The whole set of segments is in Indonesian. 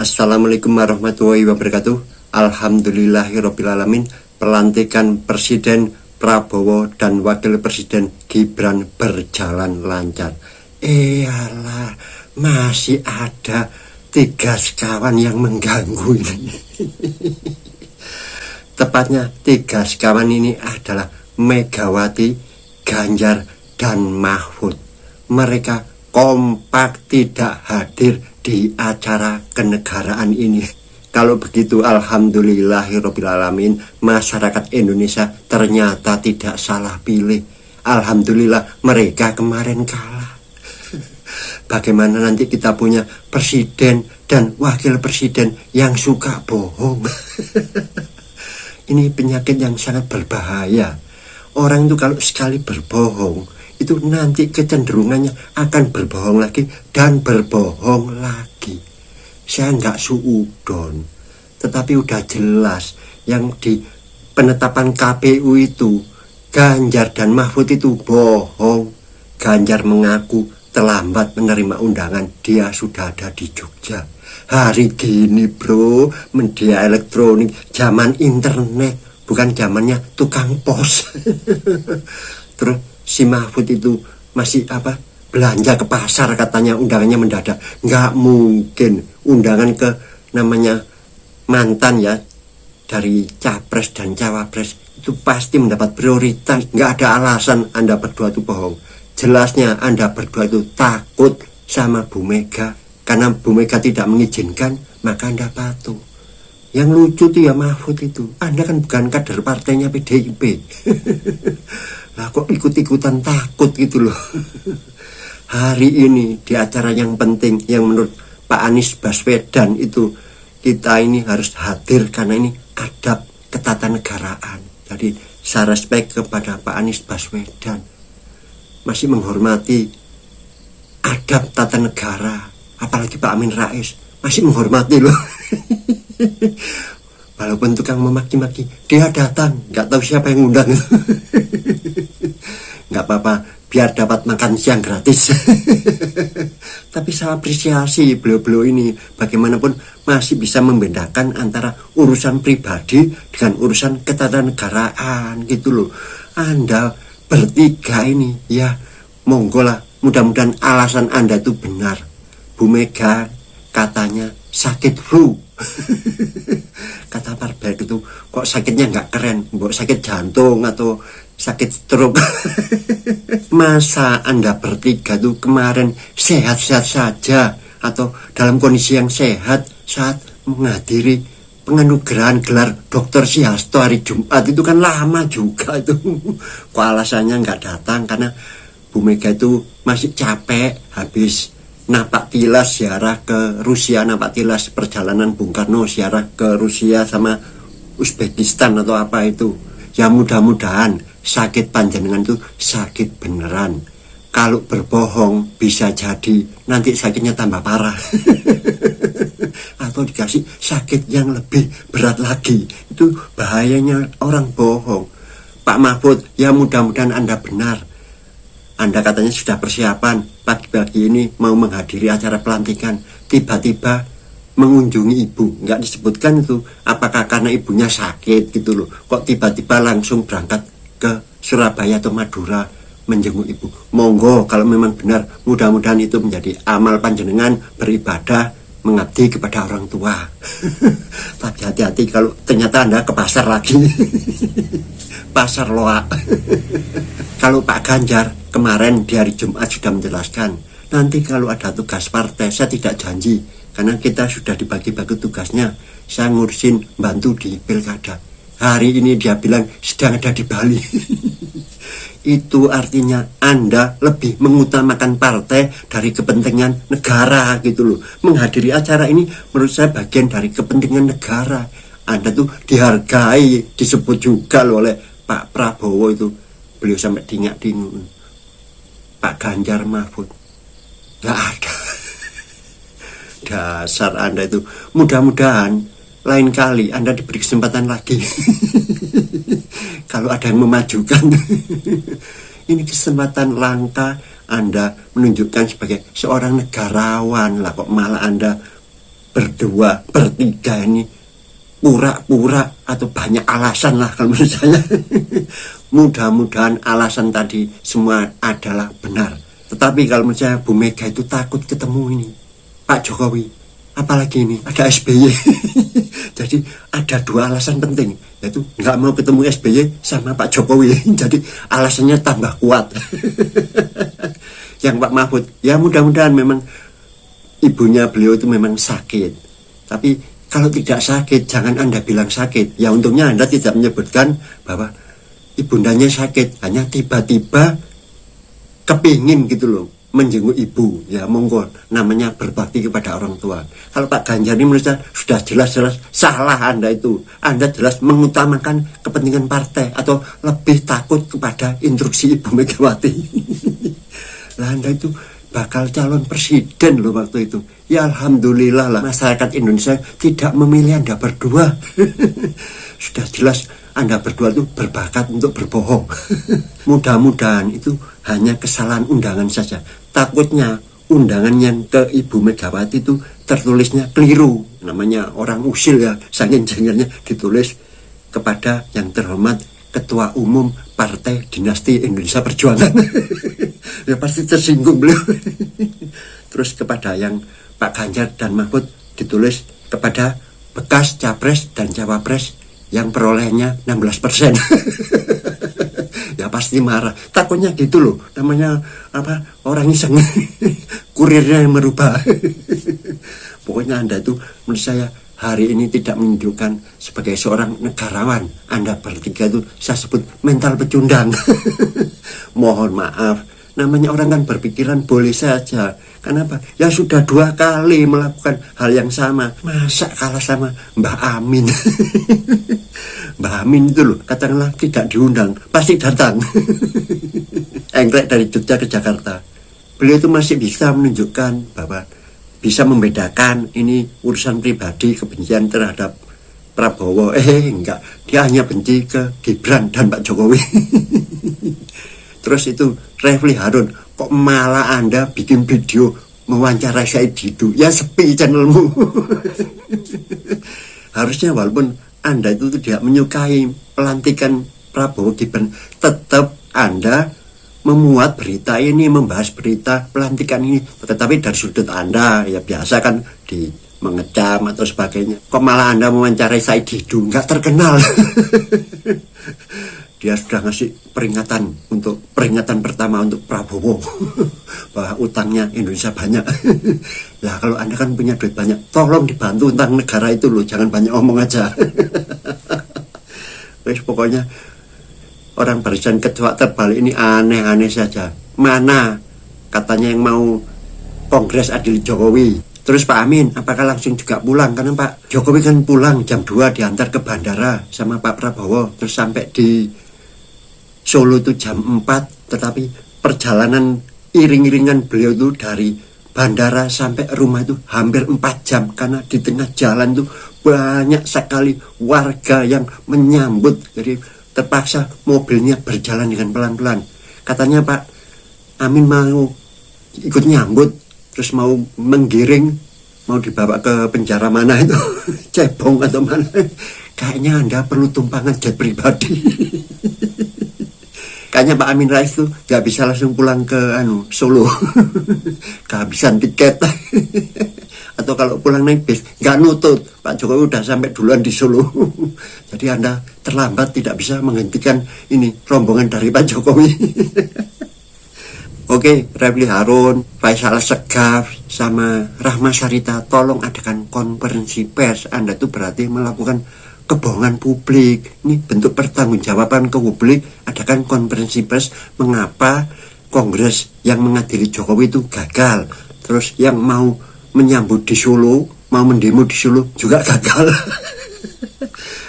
Assalamualaikum warahmatullahi wabarakatuh. Alhamdulillahirrabbilalamin. Pelantikan Presiden Prabowo dan Wakil Presiden Gibran berjalan lancar. Iyalah, masih ada 3 sekawan yang mengganggu ini. Tepatnya 3 sekawan ini adalah Megawati, Ganjar, dan Mahfud. Mereka kompak tidak hadir di acara kenegaraan ini. Kalau begitu alhamdulillahirrabbilalamin, masyarakat Indonesia ternyata tidak salah pilih. Alhamdulillah mereka kemarin kalah. Bagaimana nanti kita punya presiden dan wakil presiden yang suka bohong? Ini penyakit yang sangat berbahaya. Orang itu kalau sekali berbohong, itu nanti kecenderungannya akan berbohong lagi dan berbohong lagi. Saya nggak suudon, tetapi udah jelas yang di penetapan KPU itu Ganjar dan Mahfud itu bohong. Ganjar mengaku terlambat menerima undangan, dia sudah ada di Jogja. Hari gini bro, media elektronik, zaman internet, bukan zamannya tukang pos. Terus si Mahfud itu masih belanja ke pasar, katanya undangannya mendadak. Nggak mungkin undangan ke namanya mantan ya, dari capres dan cawapres itu pasti mendapat prioritas. Nggak ada alasan Anda berdua itu bohong. Jelasnya Anda berdua itu takut sama Bu Mega. Karena Bu Mega tidak mengizinkan, maka Anda patuh. Yang lucu tuh ya Mahfud itu, Anda kan bukan kader partainya PDIP. Lah kok ikut-ikutan takut gitu loh. Hari ini di acara yang penting yang menurut Pak Anies Baswedan itu, kita ini harus hadir karena ini adab ketatanegaraan. Jadi saya respect kepada Pak Anies Baswedan, masih menghormati adab tata negara. Apalagi Pak Amin Rais masih menghormati loh. Walaupun tukang memaki-maki, dia datang, nggak tahu siapa yang undang. Nggak apa-apa, biar dapat makan siang gratis. Tapi saya apresiasi beliau-beliau ini, bagaimanapun masih bisa membedakan antara urusan pribadi dengan urusan ketatanegaraan gitu loh. Anda bertiga ini ya monggo lah, mudah-mudahan alasan Anda itu benar. Bu Mega katanya sakit flu. Kata Parbaik itu, kok sakitnya nggak keren, mbok sakit jantung atau sakit stroke. Masa Anda bertiga tuh kemarin sehat-sehat saja atau dalam kondisi yang sehat saat menghadiri penganugerahan gelar Dr. Sihasto hari Jumat itu kan lama juga itu. Kok alasannya nggak datang karena Bu Mega itu masih capek habis napak tilas ziarah ke Rusia, napak tilas perjalanan Bung Karno ziarah ke Rusia sama Uzbekistan atau apa itu. Ya mudah-mudahan sakit panjenengan itu sakit beneran. Kalau berbohong bisa jadi nanti sakitnya tambah parah. Atau dikasih sakit yang lebih berat lagi. Itu bahayanya orang bohong. Pak Mahfud, ya mudah-mudahan Anda benar. Anda katanya sudah persiapan, pagi-pagi ini mau menghadiri acara pelantikan, tiba-tiba mengunjungi ibu. Nggak disebutkan itu apakah karena ibunya sakit gitu loh, kok tiba-tiba langsung berangkat ke Surabaya atau Madura menjenguk ibu. Monggo kalau memang benar, mudah-mudahan itu menjadi amal panjenengan beribadah mengabdi kepada orang tua. Tapi hati-hati kalau ternyata Anda ke pasar lagi. Pasar loak. Kalau Pak Ganjar kemarin di hari Jumat sudah menjelaskan, nanti kalau ada tugas partai saya tidak janji, karena kita sudah dibagi-bagi tugasnya, saya ngurusin bantu di pilkada. Hari ini dia bilang sedang ada di Bali. Itu artinya Anda lebih mengutamakan partai dari kepentingan negara gitu loh. Menghadiri acara ini menurut saya bagian dari kepentingan negara. Anda tuh dihargai, disebut juga loh oleh Pak Prabowo itu. Beliau sampai dingak-dingung. Pak Ganjar Mahfud nggak ada. Dasar Anda itu. Mudah-mudahan lain kali Anda diberi kesempatan lagi. Kalau ada yang memajukan. Ini kesempatan langka Anda menunjukkan sebagai seorang negarawan lah, kok malah Anda berdua, bertiga ini pura-pura atau banyak alasan lah kalau menurut saya. Mudah-mudahan alasan tadi semua adalah benar. Tetapi kalau menurut saya Bu Mega itu takut ketemu ini Pak Jokowi, apalagi ini ada SBY. Jadi ada dua alasan penting, yaitu nggak mau ketemu SBY sama Pak Jokowi. Jadi alasannya tambah kuat. Yang Pak Mahfud, ya mudah-mudahan memang ibunya beliau itu memang sakit. Tapi kalau tidak sakit, jangan Anda bilang sakit. Ya untungnya Anda tidak menyebutkan bahwa ibundanya sakit, hanya tiba-tiba kepingin gitu loh menjenguk ibu. Ya monggo, namanya berbakti kepada orang tua. Kalau Pak Ganjar ini menurut saya sudah jelas-jelas salah Anda itu. Anda jelas mengutamakan kepentingan partai atau lebih takut kepada instruksi Ibu Megawati. Lah Anda itu bakal calon presiden loh waktu itu. Ya alhamdulillah lah masyarakat Indonesia tidak memilih Anda berdua. Sudah jelas Anda berdua itu berbakat untuk berbohong. Mudah-mudahan itu hanya kesalahan undangan saja. Takutnya undangan yang ke Ibu Megawati itu tertulisnya keliru. Namanya orang usil ya, saking jengernya ditulis kepada yang terhormat Ketua Umum Partai Dinasti Indonesia Perjuangan. Ya pasti tersinggung beliau. Terus kepada yang Pak Ganjar dan Mahfud ditulis kepada bekas capres dan cawapres yang perolehannya 16%. Ya pasti marah. Takutnya gitu loh. Namanya apa? Orang iseng. Kurirnya yang merubah. Pokoknya Anda itu menurut saya hari ini tidak menunjukkan sebagai seorang negarawan. Anda bertiga itu saya sebut mental pecundang. Mohon maaf. Namanya orang kan berpikiran boleh saja. Kenapa? Ya sudah 2 kali melakukan hal yang sama. Masa kalah sama Mbah Amin? Mbah Amin itu loh, katakanlah tidak diundang, pasti datang. Engklek dari Jogja ke Jakarta. Beliau itu masih bisa menunjukkan bahwa bisa membedakan ini urusan pribadi, kebencian terhadap Prabowo. Enggak, dia hanya benci ke Gibran dan Pak Jokowi. Terus itu Refli Harun, kok malah Anda bikin video mewawancarai Said Didu? Ya sepi channelmu. Harusnya walaupun Anda itu tidak menyukai pelantikan Prabowo Gibran, tetap Anda memuat berita ini, membahas berita pelantikan ini. Tetapi dari sudut Anda, ya biasa kan di mengecam atau sebagainya. Kok malah Anda mewawancarai Said Didu? Nggak terkenal. Dia sudah ngasih peringatan pertama untuk Prabowo bahwa utangnya Indonesia banyak. Lah kalau Anda kan punya duit banyak, tolong dibantu utang negara itu loh, jangan banyak omong aja. Wes pokoknya orang barisan ketua terbalik ini aneh-aneh saja. Mana katanya yang mau Kongres Adil Jokowi. Terus Pak Amin, apakah langsung juga pulang? Karena Pak Jokowi kan pulang jam 2 diantar ke bandara sama Pak Prabowo. Terus sampai di Solo itu jam 4. Tetapi perjalanan iring-iringan beliau itu dari bandara sampai rumah itu hampir 4 jam. Karena di tengah jalan itu banyak sekali warga yang menyambut. Jadi terpaksa mobilnya berjalan dengan pelan-pelan. Katanya Pak Amin mau ikut nyambut, terus mau menggiring, mau dibawa ke penjara mana itu, Cebong atau mana. Kayaknya Anda perlu tumpangan jet pribadi. Kayaknya Pak Amin Rais tuh gak bisa langsung pulang ke Solo. Kehabisan tiket. Atau kalau pulang naik bis gak nutut, Pak Jokowi udah sampai duluan di Solo. Jadi Anda terlambat, tidak bisa menghentikan ini rombongan dari Pak Jokowi. Oke, Refli Harun, Faisal Segaf, sama Rahma Sarita, tolong adakan konferensi pers. Anda tuh berarti melakukan kebohongan publik. Ini bentuk pertanggungjawaban ke publik. Adakan konferensi pers mengapa Kongres yang mengadili Jokowi itu gagal. Terus yang mau menyambut di Solo, mau mendemo di Solo juga gagal.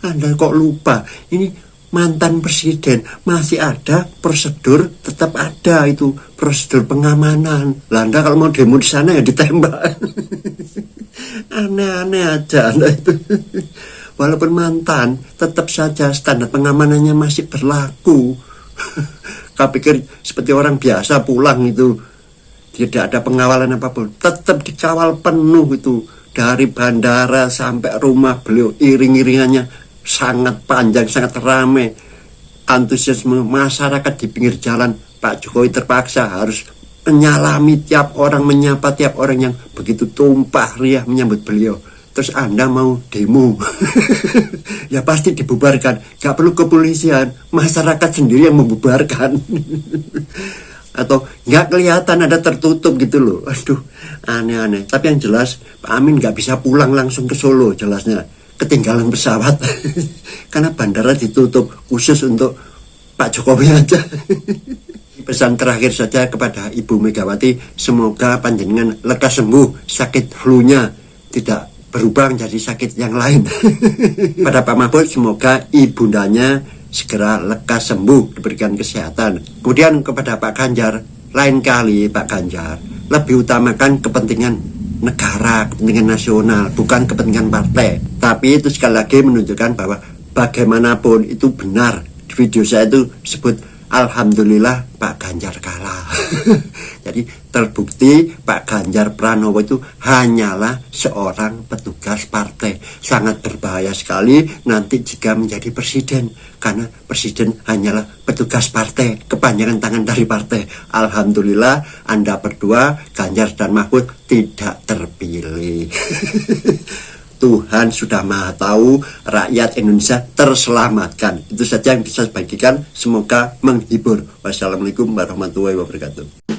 Anda kok lupa? Ini mantan presiden, masih ada prosedur, tetap ada itu prosedur pengamanan. Lah Anda kalau mau demo di sana ya ditembak. Aneh-aneh aja Anda itu. Walaupun mantan, tetap saja standar pengamanannya masih berlaku. Kau pikir seperti orang biasa pulang itu tidak ada pengawalan apapun, tetap dikawal penuh itu dari bandara sampai rumah beliau, iring-iringannya sangat panjang, sangat ramai. Antusiasme masyarakat di pinggir jalan, Pak Jokowi terpaksa harus menyalami tiap orang, menyapa tiap orang yang begitu tumpah riah menyambut beliau. Terus Anda mau demo, ya pasti dibubarkan. Gak perlu kepolisian, masyarakat sendiri yang membubarkan. Atau nggak kelihatan, ada tertutup gitu loh. Aduh, aneh-aneh. Tapi yang jelas Pak Amin nggak bisa pulang langsung ke Solo, jelasnya ketinggalan pesawat. Karena bandara ditutup khusus untuk Pak Jokowi aja. Pesan terakhir saja kepada Ibu Megawati, semoga panjenengan lekas sembuh, sakit flu-nya tidak berubah menjadi sakit yang lain. Pada Pak Mahfud, semoga ibundanya segera lekas sembuh, diberikan kesehatan. Kemudian kepada Pak Ganjar, lain kali Pak Ganjar lebih utamakan kepentingan negara, kepentingan nasional, bukan kepentingan partai. Tapi itu sekali lagi menunjukkan bahwa bagaimanapun itu benar. Di video saya itu sebut alhamdulillah Pak Ganjar kalah. Jadi terbukti Pak Ganjar Pranowo itu hanyalah seorang petugas partai. Sangat berbahaya sekali nanti jika menjadi presiden, karena presiden hanyalah petugas partai, kepanjangan tangan dari partai. Alhamdulillah Anda berdua, Ganjar dan Mahfud, tidak terpilih. Tuhan sudah Maha Tahu, rakyat Indonesia terselamatkan. Itu saja yang bisa saya bagikan, semoga menghibur. Wassalamualaikum warahmatullahi wabarakatuh.